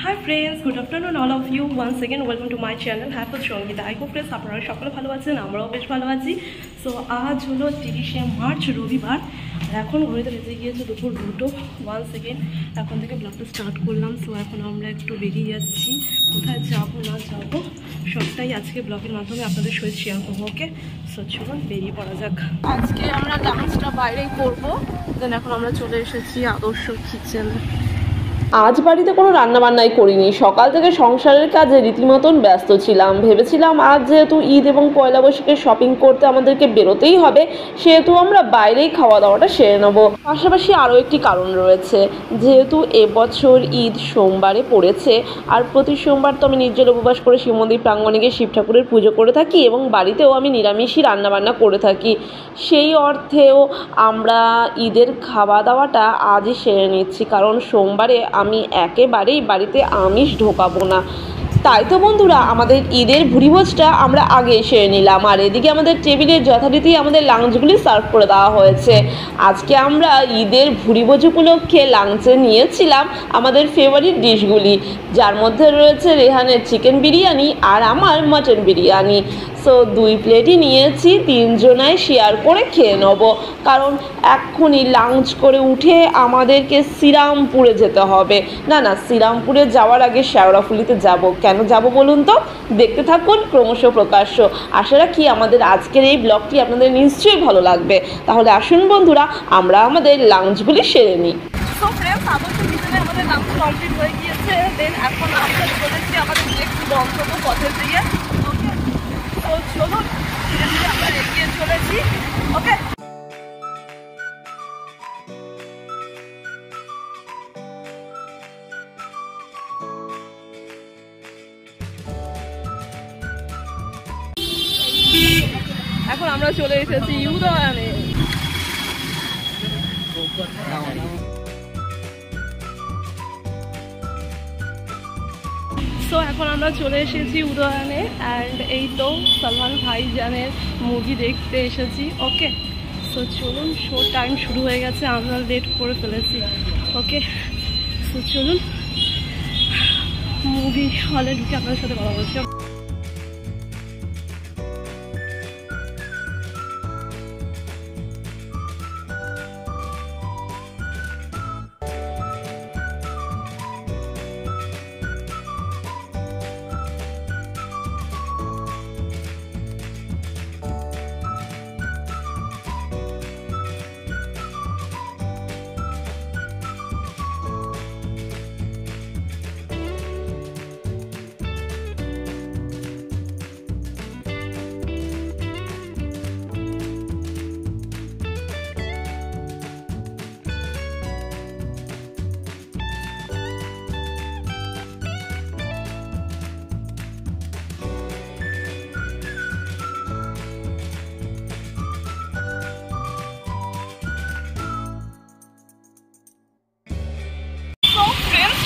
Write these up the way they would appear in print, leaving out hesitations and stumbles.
Hi friends, good afternoon all of you. Once again welcome to my channel Happy Songita. I hope friends আপনারা সকলে ভালো আছেন, আমরাও বেশ ভালো আছি। সো আজ হলো 30শে মার্চ রবিবার, আর এখন ঘড়িতে বেজে গিয়েছে দুপুর 2টো। ওয়ান্স এগেন এখন থেকে ব্লগটা স্টার্ট করলাম। সো এখন আমরা একটু বেরিয়ে যাচ্ছি, কোথায় যাবো না যাবো সবটাই আজকে ব্লগের মাধ্যমে আপনাদের সহিত শেয়ার করবো। ওকে, সো চলুন বেরিয়ে পড়া যাক। আজকে আমরা লাঞ্চটা বাইরেই করবো। দেন এখন আমরা চলে এসেছি আদর্শ কিচেনে। আজ বাড়িতে কোনো রান্নাবান্নাই করিনি, সকাল থেকে সংসারের কাজে রীতিমতন ব্যস্ত ছিলাম। ভেবেছিলাম আজ যেহেতু ঈদ এবং পয়লা বৈশাখে শপিং করতে আমাদেরকে বেরোতেই হবে, সেহেতু আমরা বাইরেই খাওয়া দাওয়াটা সেরে নেবো। পাশাপাশি আরও একটি কারণ রয়েছে, যেহেতু এবছর ঈদ সোমবারে পড়েছে, আর প্রতি সোমবার তো আমি নির্জল উপবাস করে শিব মন্দির প্রাঙ্গণে গিয়ে শিব ঠাকুরের পুজো করে থাকি এবং বাড়িতেও আমি নিরামিষই রান্নাবান্না করে থাকি। সেই অর্থেও আমরা ঈদের খাওয়া দাওয়াটা আজই সেরে নিচ্ছি, কারণ সোমবারে আমি একেবারেই বাড়িতে আমিষ ঢোকাবো না। তাই তো বন্ধুরা, আমাদের ঈদের ভুরিভোজটা আমরা আগে সেরে নিলাম, আর এদিকে আমাদের টেবিলে যথারীতি আমাদের লাঞ্চগুলি সার্ভ করে দেওয়া হয়েছে। আজকে আমরা ঈদের ভুরিভোজ উপলক্ষে লাঞ্চে নিয়েছিলাম আমাদের ফেভারিট ডিশগুলি, যার মধ্যে রয়েছে রেহানের চিকেন বিরিয়ানি আর আমার মাটন বিরিয়ানি। সো 2 প্লেটই নিয়েছি, 3 জনায় শেয়ার করে খেয়ে নেব, কারণ এক্ষুনি লাঞ্চ করে উঠে আমাদেরকে শ্রীরামপুরে যেতে হবে। না, শ্রীরামপুরে যাওয়ার আগে শেওড়াফুলিতে যাব। কেন যাব বলুন তো? দেখতে থাকুন ক্রমশ প্রকাশ্য। আশা রাখি আমাদের আজকের এই ব্লগটি আপনাদের নিশ্চয়ই ভালো লাগবে। তাহলে আসুন বন্ধুরা, আমরা আমাদের লাঞ্চগুলি সেরে নিই। সো ফ্রেন্ডস, আদর্শ কিচেনে আমাদের লাঞ্চ কমপ্লিট হয়ে গিয়েছে। দেন এখন আমরা চলেছি আমাদের নেক্সট গন্তব্য পথের দিকে। ওকে, তো চলুন ধীরে ধীরে আমরা এগিয়ে চলেছি। ওকে, এখন আমরা চলে এসেছি উদয়নে। সো এখন আমরা চলে এসেছি উদয়নে, অ্যান্ড এই তো সালমান ভাইজানের মুভি দেখতে এসেছি। ওকে, সো চলুন, শো টাইম শুরু হয়ে গেছে, আমরা লেট করে ফেলেছি। ওকে, সো চলুন মুভি হলে ঢুকে আপনাদের সাথে কথা বলছি।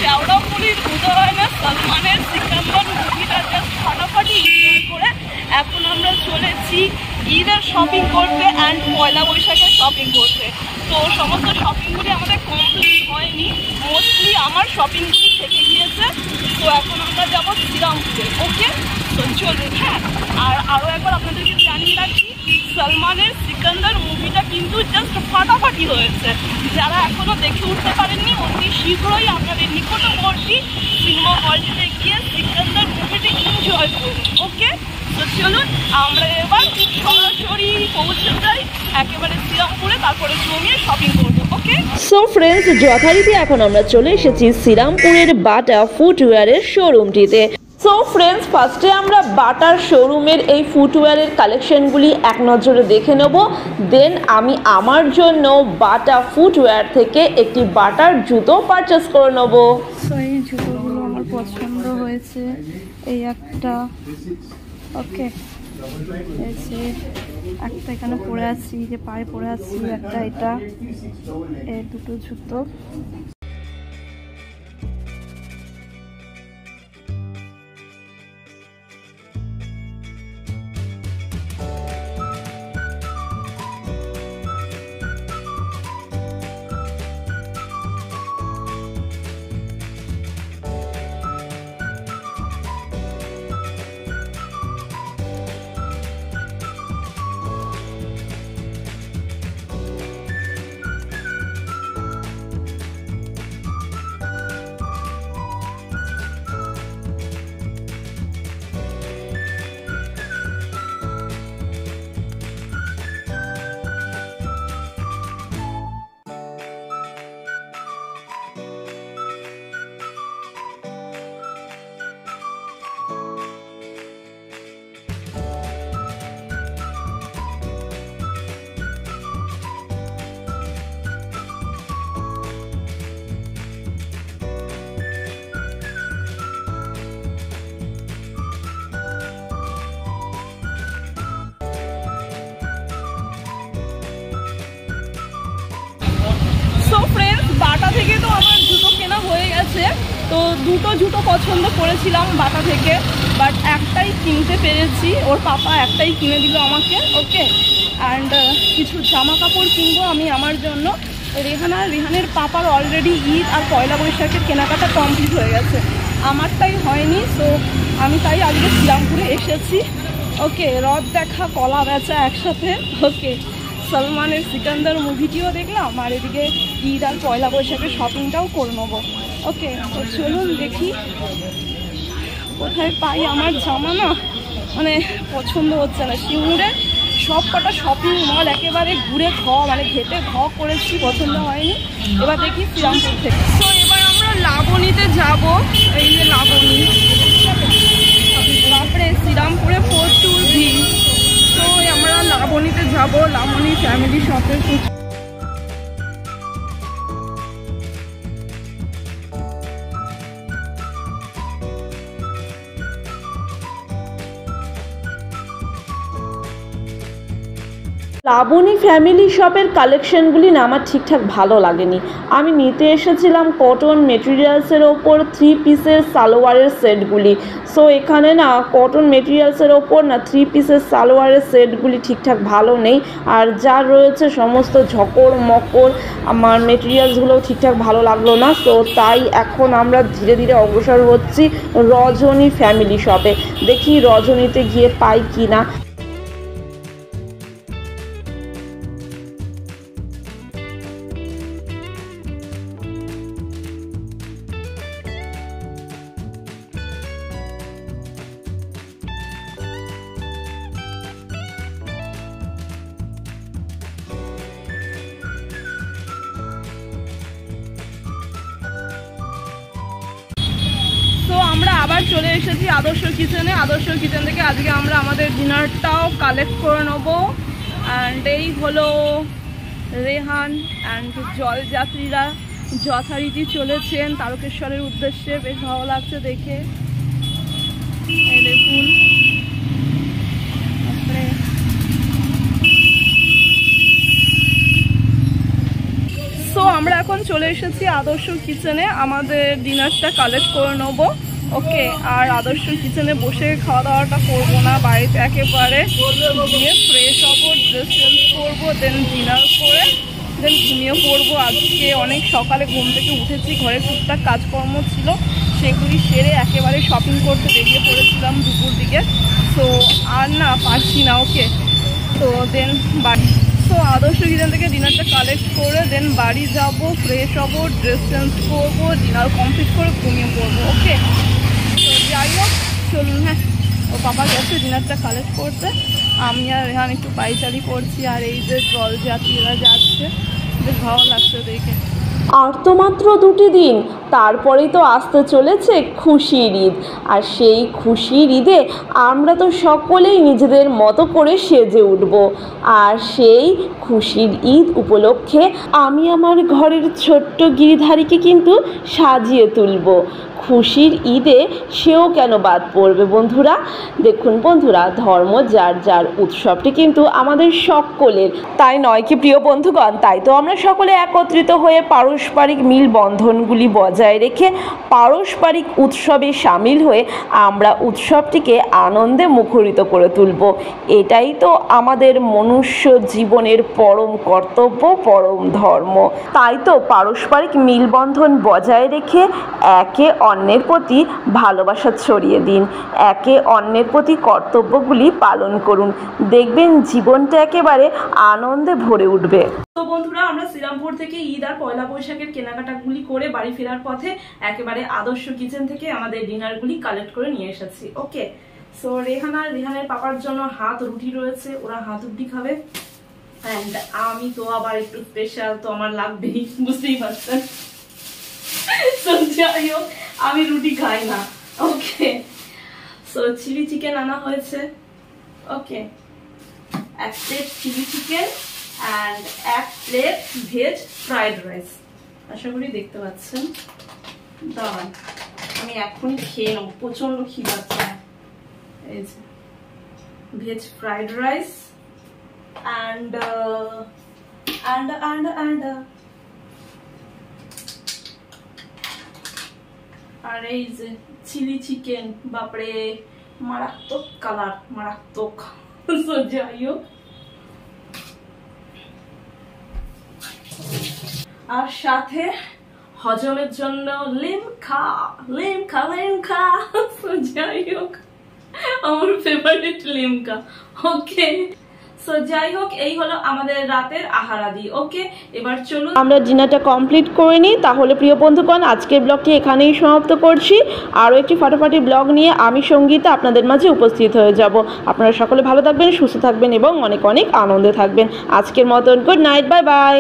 শেওড়াফুলির উদয়নে সালমানের সিকান্দার মুভিটা জাস্ট ফাটাফাটি এনজয় করে এখন আমরা চলেছি ঈদের শপিং করতে অ্যান্ড পয়লা বৈশাখের শপিং করতে। তো সমস্ত শপিংগুলি আমাদের কমপ্লিট হয়নি, মোস্টলি আমার শপিংগুলি থেকে গিয়েছে। তো এখন আমরা যাবো শ্রীরামপুরে। ওকে, তো চলুন। হ্যাঁ, আর আরও একবার আপনাদেরকে জানিয়ে রাখি, সালমানের সিকান্দার মুভিটা কিন্তু জাস্ট ফাটাফাটি হয়েছে। যারা এখনও দেখে উঠতে পারেননি, অতি শীঘ্রই আপনাদের নিকটবর্তী সিনেমা হলটিতে গিয়ে সিকান্দার মুভিটি এনজয় করুন। ওকে, তো চলুন আমরা এবার সরাসরি পৌঁছে যাই একেবারে শ্রীরামপুরে, তারপরে জমিয়ে শপিং করবো। ওকে, সো ফ্রেন্ডস, যথারীতি এখন আমরা চলে এসেছি শ্রীরামপুরের বাটা ফুটওয়্যারের শোরুমটিতে। সো ফ্রেন্ডস, ফার্স্টে আমরা বাটার শোরুমের এই ফুটওয়্যারের কালেকশনগুলি এক নজরে দেখে নেব। দেন আমি আমার জন্য বাটা ফুটওয়্যার থেকে একটি বাটার জুতো পারচেস করে নেব। সো এই জুতোগুলো আমার পছন্দ হয়েছে, এই একটা। ওকে, এই যে একটা এখানে পরে আছি, যে পায়ে পরে আছি একটা, এটা এই দুটো জুতো। তো দুটো জুতো পছন্দ করেছিলাম বাটা থেকে, বাট একটাই কিনতে পেরেছি, ওর পাপা একটাই কিনে দিল আমাকে। ওকে, অ্যান্ড কিছু জামা কাপড় কিনবো আমি আমার জন্য। রেহানের পাপার অলরেডি ঈদ আর পয়লা বৈশাখের কেনাকাটা কমপ্লিট হয়ে গেছে, আমারটাই হয়নি। সো আমি তাই আজকে শ্রীরামপুরে এসেছি। ওকে, রথ দেখা কলা বেচা একসাথে। ওকে, সলমানের সিকান্দার মুভিটিও দেখলাম, আর এদিকে ঈদ আর পয়লা বৈশাখের শপিংটাও করে নেবো। ওকে, তো চলুন দেখি কোথায় পাই আমার জামা। না মানে পছন্দ হচ্ছে না, শিউরে সব কটা শপিং মল একেবারে ঘুরে ঘেটে করেছি, পছন্দ হয়নি। এবার দেখি শ্রীরামপুর থেকে। তো এবার আমরা লাবণীতে যাব। এই যে লাবণী, তারপরে শ্রীরামপুরে প্রচুর ভিড়। তো আমরা লাবণীতে যাব, লাবণী ফ্যামিলি শপের। লাবণী ফ্যামিলি শপের কালেকশনগুলি না আমার ঠিকঠাক ভালো লাগেনি। আমি নিতে এসেছিলাম কটন মেটেরিয়ালসের ওপর 3 পিসের সালোয়ারের সেটগুলি। সো এখানে না কটন মেটেরিয়ালসের ওপর না 3 পিসের সালোয়ারের সেটগুলি ঠিকঠাক ভালো নেই, আর যা রয়েছে সমস্ত ঝকর মকর, আমার মেটেরিয়ালসগুলোও ঠিকঠাক ভালো লাগলো না। সো তাই এখন আমরা ধীরে ধীরে অগ্রসর হচ্ছি রজনী ফ্যামিলি শপে। দেখি রজনীতে গিয়ে পাই কি না। তো আমরা আবার চলে এসেছি আদর্শ কিচেনে। আদর্শ কিচেন থেকে আজকে আমরা আমাদের ডিনারটাও কালেক্ট করে নেবো। অ্যান্ড এই হলো রেহান অ্যান্ড জলযাত্রীরা যথারীতি চলেছেন তারকেশ্বরের উদ্দেশ্যে। বেশ ভালো লাগছে দেখে, এই দেখুন। সো আমরা এখন চলে এসেছি আদর্শ কিচেনে, আমাদের ডিনারটা কালেক্ট করে নেবো। ওকে, আর আদর্শ কিচেনে বসে খাওয়া দাওয়াটা করবো না, বাড়িতে একেবারে গিয়ে ফ্রেশ হবো, ড্রেস চেঞ্জ করবো, দেন ডিনার করে দেন ঘুমিয়ে পড়বো। আজকে অনেক সকালে ঘুম থেকে উঠেছি, ঘরে টুকটাক কাজকর্ম ছিল, সেগুলি সেরে একেবারে শপিং করতে বেরিয়ে পড়েছিলাম দুপুর দিকে। তো আর না পারছি না। ওকে, তো দেন বাড়ি, তো আদর্শ কিচেন থেকে ডিনারটা কালেক্ট করে দেন বাড়ি যাব, ফ্রেশ হবো, ড্রেস চেঞ্জ করবো, ডিনার কমপ্লিট করে ঘুমিয়ে পড়বো। ওকে, তো যাই হোক চলুন। হ্যাঁ, ও পাপা গেছে ডিনারটা কালেক্ট করতে, আমি আর রেহান একটু পাইচারি করছি। আর এই যে জলযাত্রীরা যাচ্ছে, বেশ ভালো লাগছে দেখে। আর তো মাত্র 2টি দিন, তারপরেই তো আসতে চলেছে খুশির ঈদ। আর সেই খুশির ঈদে আমরা তো সকলেই নিজেদের মতো করে সেজে উঠব। আর সেই খুশির ঈদ উপলক্ষে আমি আমার ঘরের ছোট্ট গিরিধারীকে কিন্তু সাজিয়ে তুলব। খুশির ঈদে সেও কেন বাদ পড়বে বন্ধুরা। দেখুন বন্ধুরা, ধর্ম যার যার, উৎসবটি কিন্তু আমাদের সকলের, তাই নয় কি প্রিয় বন্ধুগণ? তাই তো আমরা সকলে একত্রিত হয়ে পারস্পরিক মিল বন্ধনগুলি বজায় রেখে পারস্পরিক উৎসবে সামিল হয়ে আমরা উৎসবটিকে আনন্দে মুখরিত করে তুলব। এটাই তো আমাদের মনুষ্য জীবনের পরম কর্তব্য, পরম ধর্ম। তাই তো পারস্পরিক মিলবন্ধন বজায় রেখে একে অন্যের প্রতি ভালোবাসা ছড়িয়ে দিন, একে অন্যের প্রতি কর্তব্যগুলি পালন করুন, দেখবেন জীবনটা একেবারে আনন্দে ভরে উঠবে। তো বন্ধুরা, আমরা শ্রীরামপুর থেকে ঈদ আর পয়লা বৈশাখের কেনাকাটাগুলি করে বাড়ি ফেরার পথে একেবারে আদর্শ কিচেন থেকে আমাদের ডিনারগুলি কালেক্ট করে নিয়ে এসেছি। ওকে, সো রেহানের পাপার জন্য হাত রুটি রয়েছে, ওরা হাত রুটি খাবে। অ্যান্ড আমি তো আবার একটু স্পেশাল, তো আমার লাগবেই, বুঝতেই পারছেন। যাই হোক, আমি রুটি খাই না। ওকে, সো চিলি চিকেন আনা হয়েছে। Okay, 1 plate chilli chicken and 1 plate veg fried rice. আশা করি দেখতে পাচ্ছেন। দাঁড়ান, আমি এখনই খেয়ে নেবো, প্রচন্ড খিদে পাচ্ছে। এই যে ভেজ ফ্রাইড রাইস and আর এই যে চিলি চিকেন, বাপরে মারাত্মক কালার, মারাত্মক। তো যাই হোক, আর সাথে হজমের জন্য লিমকা, লিমকা, লিমকা। তো যাই হোক, আমার ফেভারিট লিমকা। ওকে, সো যাই হোক, এই হলো আমাদের রাতের আহারাদি। ওকে, এবার চলুন আমরা ডিনারটা কমপ্লিট করে নিই। তাহলে প্রিয় বন্ধুগণ, আজকের ব্লগটি এখানেই সমাপ্ত করছি। আরও একটি ফাটাফাটি ব্লগ নিয়ে আমি সঙ্গীতা আপনাদের মাঝে উপস্থিত হয়ে যাব। আপনারা সকলে ভালো থাকবেন, সুস্থ থাকবেন এবং অনেক অনেক আনন্দে থাকবেন। আজকের মতন গুড নাইট, বাই বাই।